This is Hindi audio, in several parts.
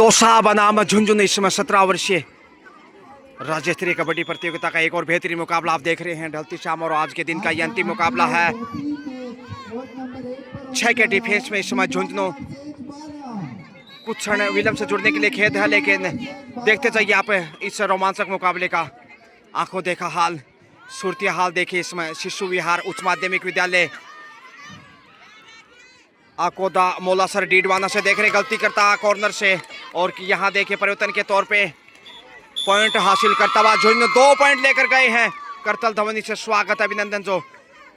दौसा बनाम झुंझुनू इस समय 17 वर्षीय राज्य स्तरीय कबड्डी प्रतियोगिता का एक और बेहतरीन मुकाबला आप देख रहे हैं। ढलती शाम और आज के दिन का ये अंतिम मुकाबला है। 6 के डिफेंस में इस समय झुंझुनू कुछ क्षण विलंब से जुड़ने के लिए खेद है, लेकिन देखते जाइए आप इस रोमांचक मुकाबले का आंखों देखा हाल, सूरतिया हाल देखिए। इसमें शिशु विहार उच्च माध्यमिक विद्यालय आकोदा मोलासर डीडवाना से देख रहे गलती करता कॉर्नर से, और यहाँ देखिए परिवर्तन के तौर पे पॉइंट हासिल करता हुआ झुंझुनू 2 पॉइंट लेकर गए हैं। करतल धवनी से स्वागत अभिनंदन, जो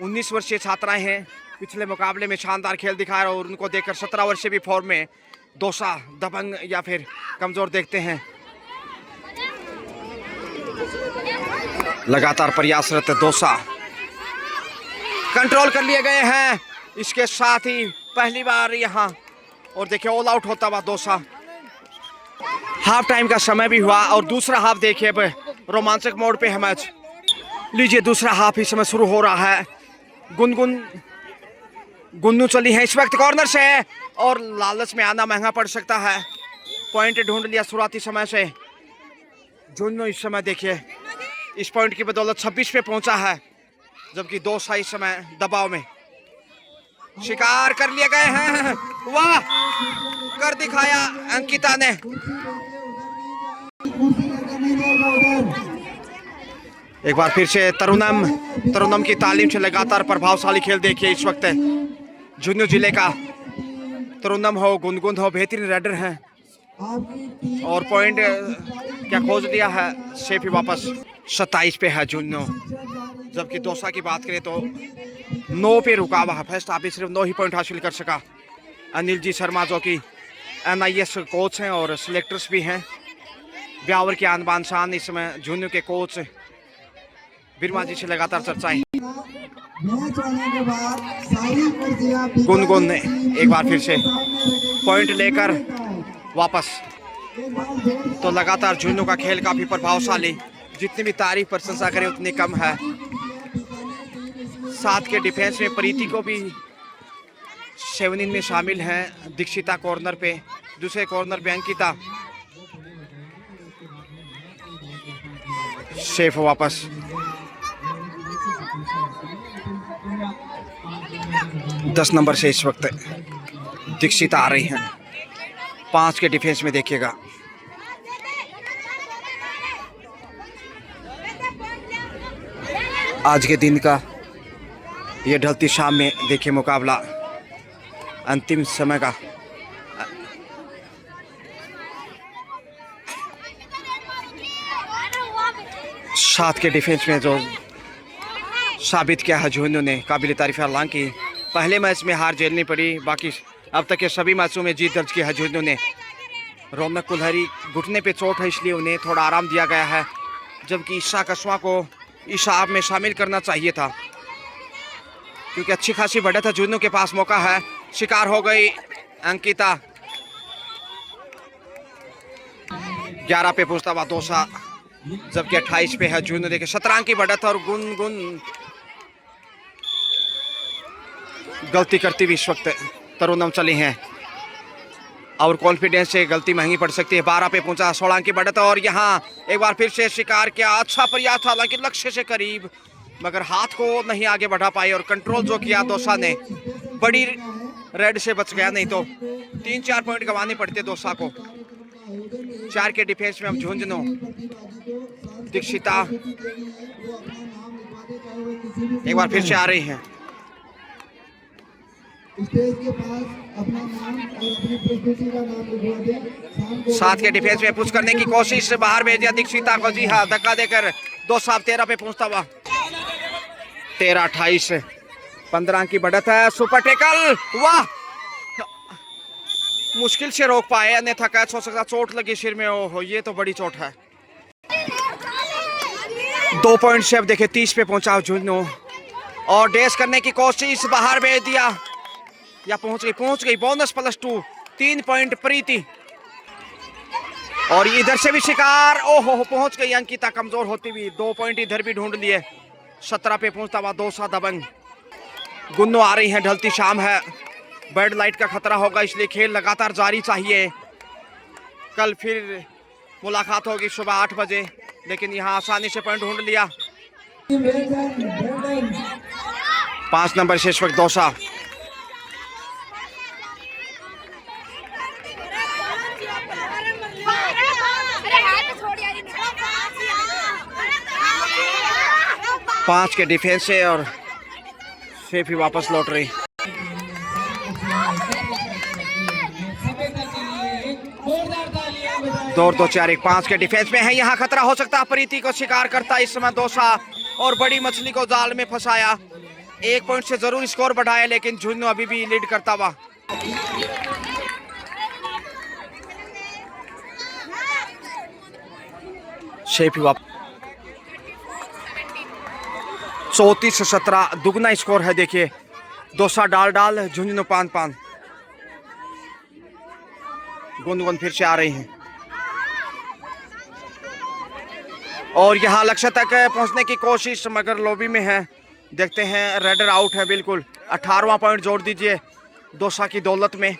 19 वर्षीय छात्राएं हैं, पिछले मुकाबले में शानदार खेल दिखाया और उनको देखकर 17 वर्षीय भी फॉर्म में दौसा दबंग या फिर कमजोर देखते हैं। लगातार प्रयासरत दौसा कंट्रोल कर लिए गए हैं। इसके साथ ही पहली बार यहां और देखिए ऑल आउट होता हुआ दौसा। हाफ टाइम का समय भी हुआ और दूसरा हाफ देखिए अब रोमांचक मोड पे है मैच। लीजिए दूसरा हाफ इस समय शुरू हो रहा है। गुन्नू चली है इस वक्त कॉर्नर से और लालच में आना महंगा पड़ सकता है। पॉइंट ढूंढ लिया शुरुआती समय से झुंझुनू। इस समय देखिए इस पॉइंट की बदौलत 26 पे पहुंचा है, जबकि दौसा इस समय दबाव में। शिकार कर लिए गए हैं, वाह कर दिखाया अंकिता ने। एक बार फिर से तरुणम की तालीम से लगातार प्रभावशाली खेल देखिए इस वक्त झुंझुनू जिले का। तरुणम हो, गुनगुन हो, बेहतरीन रेडर हैं और पॉइंट क्या खोज लिया है सेफ ही वापस। 27 पे है झुंझुनू, जबकि दौसा की बात करें तो 9 पे रुका हुआ है। फर्स्ट हाफ सिर्फ 9 ही पॉइंट हासिल कर सका। अनिल जी शर्मा जो कि NIS कोच हैं और सिलेक्टर्स भी हैं। ब्यावर के आन बान शान इस समय झुंझुनू के कोच बिरमा जी से लगातार चर्चाएं। गुनगुन ने एक बार फिर से पॉइंट लेकर वापस। तो लगातार झुंझुनू का खेल काफी प्रभावशाली, जितनी भी तारीफ प्रशंसा करें उतनी कम है। 7 के डिफेंस में प्रीति को भी 7 में शामिल हैं। दीक्षिता कॉर्नर पे, दूसरे कॉर्नर पे अंकिता। सेफ वापस। दस नंबर से इस वक्त दीक्षिता आ रही हैं। 5 के डिफेंस में देखिएगा आज के दिन का ये ढलती शाम में देखिए मुकाबला अंतिम समय का। सात के डिफेंस में जो साबित किया है झुंझुनू ने, काबिल तारीफ है। हालांकि पहले मैच में हार झेलनी पड़ी, बाकी अब तक के सभी मैचों में जीत दर्ज की है झुंझुनू ने। रौनक कुल्हरी घुटने पे चोट है, इसलिए उन्हें थोड़ा आराम दिया गया है, जबकि ईशा कस्वा को इस हाफ में शामिल करना चाहिए था, क्योंकि अच्छी खासी बढ़त है। झुंझुनू के पास मौका है। शिकार हो गई अंकिता। 11 पे पहुंचता हुआ दौसा, जबकि 28 पे है झुंझुनू। देखिए 17 अंक की बढ़त और गुनगुन गलती करती हुई इस वक्त तरुणम चली हैं और कॉन्फिडेंस से गलती महंगी पड़ सकती है। 12 पे पहुंचा, 16 अंक की बढ़त और यहाँ एक बार फिर से शिकार किया। अच्छा प्रयास था, हालांकि लक्ष्य से करीब, मगर हाथ को नहीं आगे बढ़ा पाई और कंट्रोल जो किया दौसा ने, बड़ी रेड से बच गया, नहीं तो 3-4 पॉइंट गंवाने पड़ते दौसा को। 4 के डिफेंस में हम झुंझुनू। दीक्षिता एक बार फिर से आ रही हैं। सात के डिफेंस में पुश करने की कोशिश से बाहर भेज दिया दीक्षिता को। जी हाँ, धक्का देकर दौसा 13 पे पहुंचता हुआ। 13-28, 15 की बढ़त है। सुपर टेकल, वाह मुश्किल से रोक पाए, अन्यथा कैच हो सकता। चोट लगी सिर में, ओहो ये तो बड़ी चोट है। 2 पॉइंट से अब देखे 30 पे पहुंचा झुंझुनू और डैश करने की कोशिश, बाहर भेज दिया या पहुंच गई। बोनस +2, 3 पॉइंट प्रीति। और इधर से भी शिकार, ओहो पहुंच गई अंकिता कमजोर होती हुई। 2 पॉइंट इधर भी ढूंढ लिए। 17 पे पहुंचता हुआ दौसा दबंग। गुन्नू आ रही हैं, ढलती शाम है, बर्ड लाइट का खतरा होगा, इसलिए खेल लगातार जारी चाहिए। कल फिर मुलाकात होगी सुबह 8 बजे, लेकिन यहाँ आसानी से पॉइंट ढूंढ लिया। 5 नंबर से इस वक्त दोसा। पांच के डिफेंस से और सेफ ही वापस लौट रही। दौड़ 2-4-1-5 के डिफेंस में है। यहाँ खतरा हो सकता है, प्रीति को शिकार करता इस समय दोसा और बड़ी मछली को जाल में फंसाया। 1 पॉइंट से जरूर स्कोर बढ़ाया, लेकिन झुन्नू अभी भी लीड करता हुआ। शेफ ही वापस 34-17 दुगना स्कोर है। देखिए दोसा डाल झुंझुनू 5-5। गुनगुन फिर से आ रही हैं और यहाँ लक्ष्य तक पहुंचने की कोशिश, मगर लॉबी में है। देखते हैं, रेडर आउट है बिल्कुल। 18वां पॉइंट जोड़ दीजिए दोसा की दौलत में,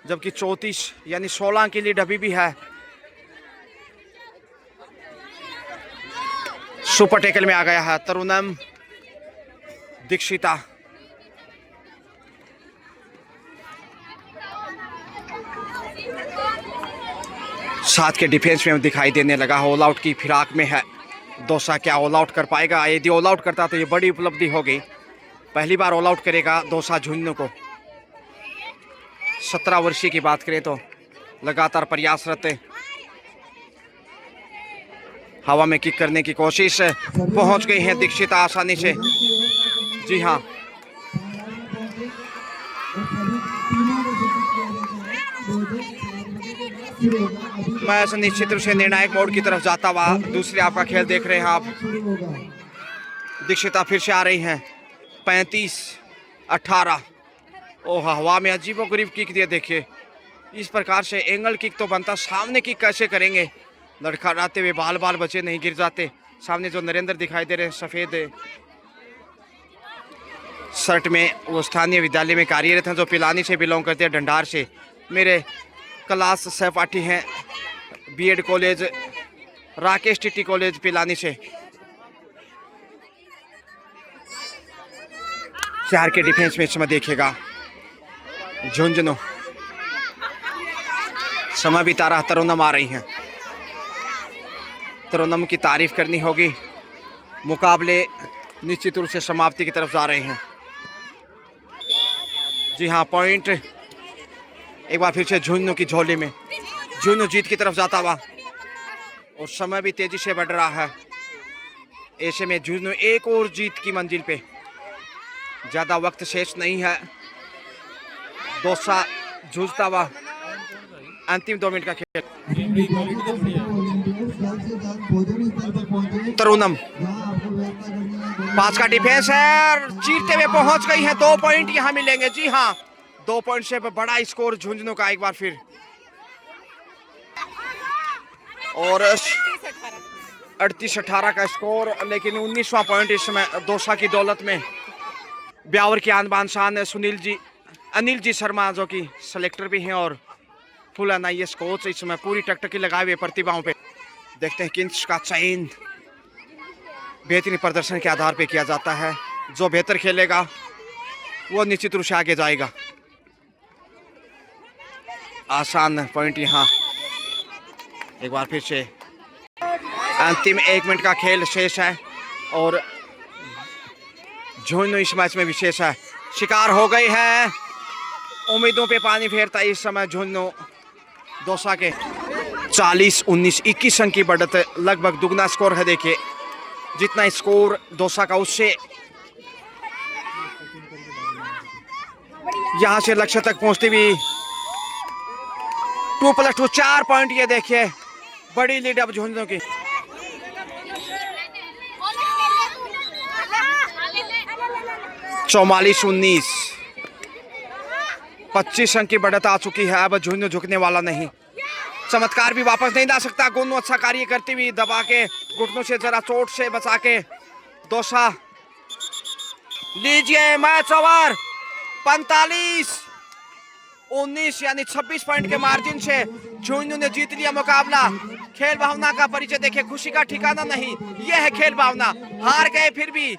जबकि 34 यानी 16 की लीड अभी भी है। सुपर टेकल में आ गया है तरुणम दीक्षिता। साथ के डिफेंस में दिखाई देने लगा, ऑल आउट की फिराक में है दोसा। क्या ऑल आउट कर पाएगा? यदि ऑल आउट करता तो ये बड़ी उपलब्धि हो गई। पहली बार ऑल आउट करेगा दोसा झुंझुनू को। 17 वर्षीय की बात करें तो लगातार प्रयासरत। हवा में किक करने की कोशिश, पहुंच गई है दीक्षिता आसानी से। जी हाँ, मैच निश्चित रूप से निर्णायक मोड़ की तरफ जाता हुआ। दूसरे आपका खेल देख रहे हैं आप। दीक्षिता फिर से आ रही हैं। 35-18। ओह, हवा में अजीबोगरीब किक दिए। देखिए इस प्रकार से एंगल किक तो बनता, सामने किक कैसे करेंगे? लड़खड़ाते हुए बाल बचे नहीं गिर जाते। सामने जो नरेंद्र दिखाई दे रहे हैं सफेद शर्ट में, वो स्थानीय विद्यालय में कार्यरत हैं, जो पिलानी से बिलोंग करते हैं, ढंडार से। मेरे क्लास सहपाठी हैं BEd college, Rakesh TT college Pilani से। 4 के डिफेंस में इस समय देखिएगा झुंझुनू। समय बिता रहा, तरुणम आ रही हैं। तरुणम की तारीफ करनी होगी। मुकाबले निश्चित रूप से समाप्ति की तरफ जा रहे हैं। जी हाँ, पॉइंट एक बार फिर से झुंझुनू की झोली में। झुंझुनू जीत की तरफ जाता हुआ और समय भी तेजी से बढ़ रहा है। ऐसे में झुंझुनू एक और जीत की मंजिल पे। ज्यादा वक्त शेष नहीं है। दोसा जूझता हुआ। अंतिम 2 मिनट का खेल। तरुणम 5 का डिफेंस है, चीरते हुए पहुंच गई है। 2 पॉइंट यहां मिलेंगे। जी हाँ, 2 पॉइंट से बड़ा स्कोर झुंझुनू का एक बार फिर। और 38-18 का स्कोर, लेकिन 19वां पॉइंट इस समय दोसा की दौलत में। ब्यावर की आन बान शान अनिल जी शर्मा, जो कि सेलेक्टर भी हैं और फुल NIS कोच, इस समय पूरी टकटकी लगाए हुए प्रतिभाओं पे। देखते हैं किंग्स का चयन बेहतरीन प्रदर्शन के आधार पे किया जाता है। जो बेहतर खेलेगा वो निश्चित रूप से आगे जाएगा। आसान पॉइंट यहाँ एक बार फिर से। अंतिम 1 मिनट का खेल शेष है और झुंझुनू इस मैच में विशेष है। शिकार हो गई है, उम्मीदों पे पानी फेरता इस समय झुंझुनू दोसा के। 40-19, 21 अंक की बढ़त, लगभग दुगना स्कोर है। देखिए जितना स्कोर दोसा का, उससे यहां से लक्ष्य तक पहुंचती हुई 2+2 4 पॉइंट। ये देखिए बड़ी लीड अब झुंझुनू की। चौवालीस 19, 25 अंक की बढ़त आ चुकी है। अब झुंझुनू झुकने वाला नहीं। चमत्कार भी वापस नहीं ला सकता। गुन्नू अच्छा कार्य करती हुई, दबा के घुटनों से जरा चोट से बचा के दोसा। लीजिए मैच ओवर। 45 19 यानी 26 पॉइंट के मार्जिन से झुंझुनू ने जीत लिया मुकाबला। खेल भावना का परिचय देखे, खुशी का ठिकाना नहीं, यह है खेल भावना। हार गए फिर भी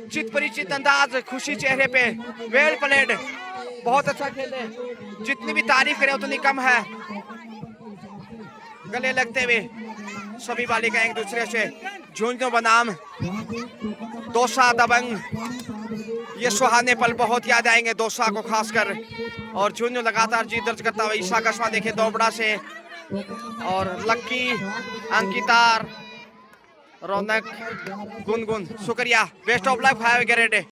चित परिचित अंदाज, खुशी चेहरे पे। वेल प्लेड, बहुत अच्छा खेले, जितनी भी तारीफ करें उतनी कम है। गले लगते हुए सभी बालिका एक दूसरे से। झुंझुनू बनाम दौसा दबंग, ये सुहाने पल बहुत याद आएंगे दौसा को खासकर। और झुंझुनू लगातार जीत दर्ज करता हुआ। ईशा कस्मा देखे दोबड़ा से, और लक्की, अंकिता, रौनक, गुनगुन, शुक्रिया। Best of luck, have a great day.